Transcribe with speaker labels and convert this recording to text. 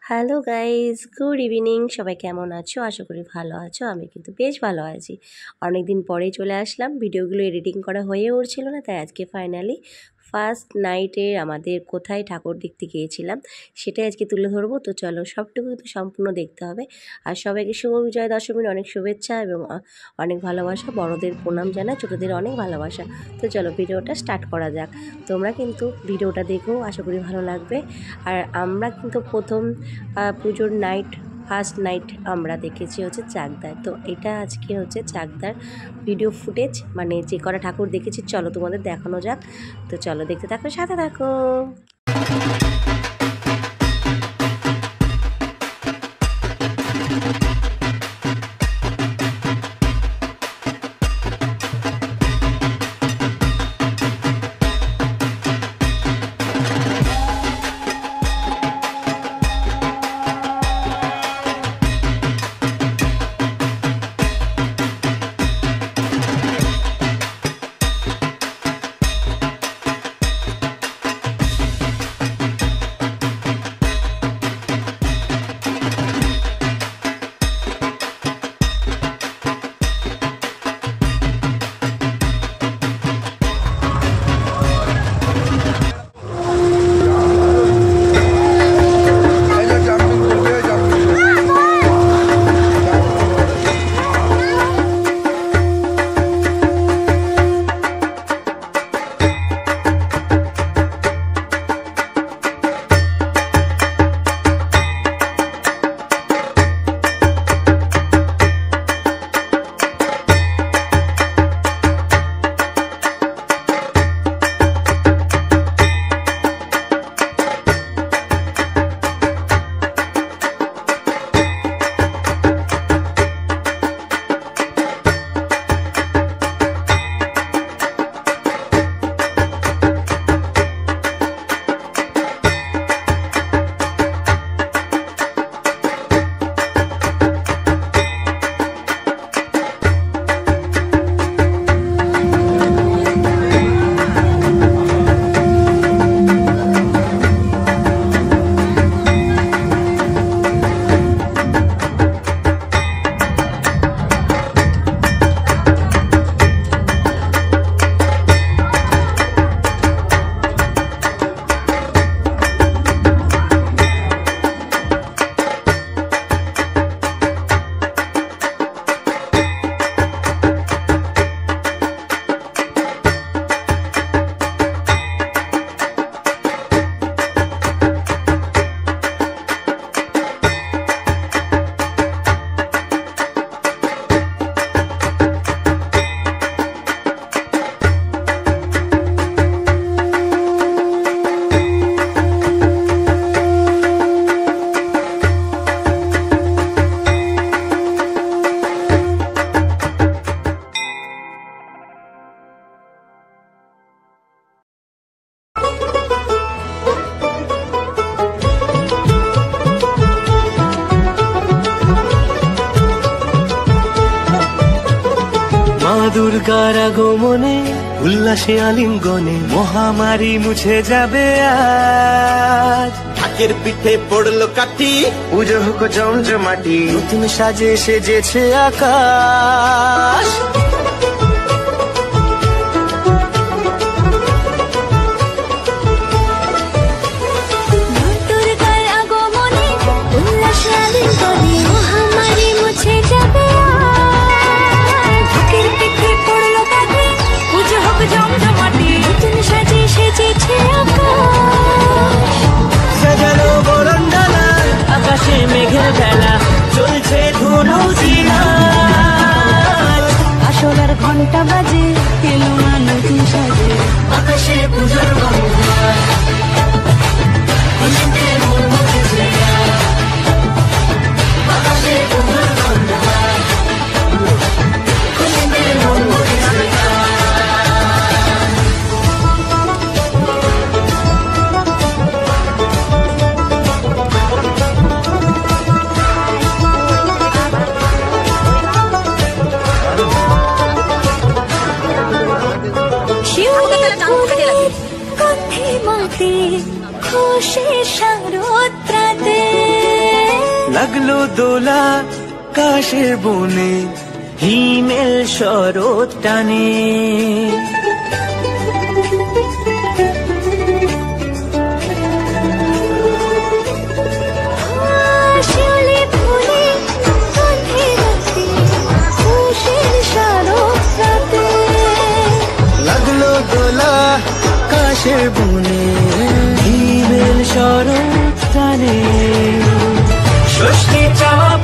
Speaker 1: Hello guys, good evening. সবাই কেমন আছো? আশা করি ভালো আছো। আমি কিন্তু বেশ ভালো আছি। অনেক দিন পরেই চলে আসলাম, ভিডিওগুলো এডিটিং করা হয়ে উঠছিল না, তাই আজকে ফাইনালি ফার্স্ট নাইটে আমাদের কোথায় ঠাকুর দেখতে গিয়েছিলাম সেটাই আজকে তুলে ধরবো। তো চলো, সবটুকু তো সম্পূর্ণ দেখতে হবে। আর সবাইকে শুভ বিজয়া দশমীর অনেক শুভেচ্ছা এবং অনেক ভালোবাসা। বড়দের প্রণাম জানাই, ছোটোদের অনেক ভালোবাসা। তো চলো ভিডিওটা স্টার্ট করা যাক। তোমরা কিন্তু ভিডিওটা দেখো, আশা করি ভালো লাগবে। আর আমরা কিন্তু প্রথম পুজোর ফার্স্ট নাইট আমরা দেখেছি হচ্ছে চাকদার। তো এটা আজকে হচ্ছে চাকদার ভিডিও ফুটেজ, মানে যে কটা ঠাকুর দেখেছি চলো তোমাদের দেখানো যাক। তো চলো দেখতে থাকো, সাথে থাকো।
Speaker 2: দুর্গার আগমনে উল্লাসে আলিঙ্গনে মহামারী মুছে যাবে আজ।
Speaker 3: ঢাকের পিঠে পড়লো কাঠি,
Speaker 2: পুজো হোক জমজমাটি, নতুন সাজে সেজেছে আকাশ।
Speaker 4: মেঘের বেলা চলছে ধনু জিনা, আসলের ঘন্টা বাজে এলো না নতুন সাজে, আকাশে পুজোর
Speaker 5: খুশি শারদ রাতে
Speaker 2: লাগলো দোলা কাশের বনে, হিমেল শরৎ টানে।
Speaker 4: শিউলি ফুলে গন্ধে রাতে, উষের শারদ রাতে।
Speaker 2: লাগলো দোলা কাশের বনে, হিমেল শরৎ টানে। ষষ্ঠী চাওয়া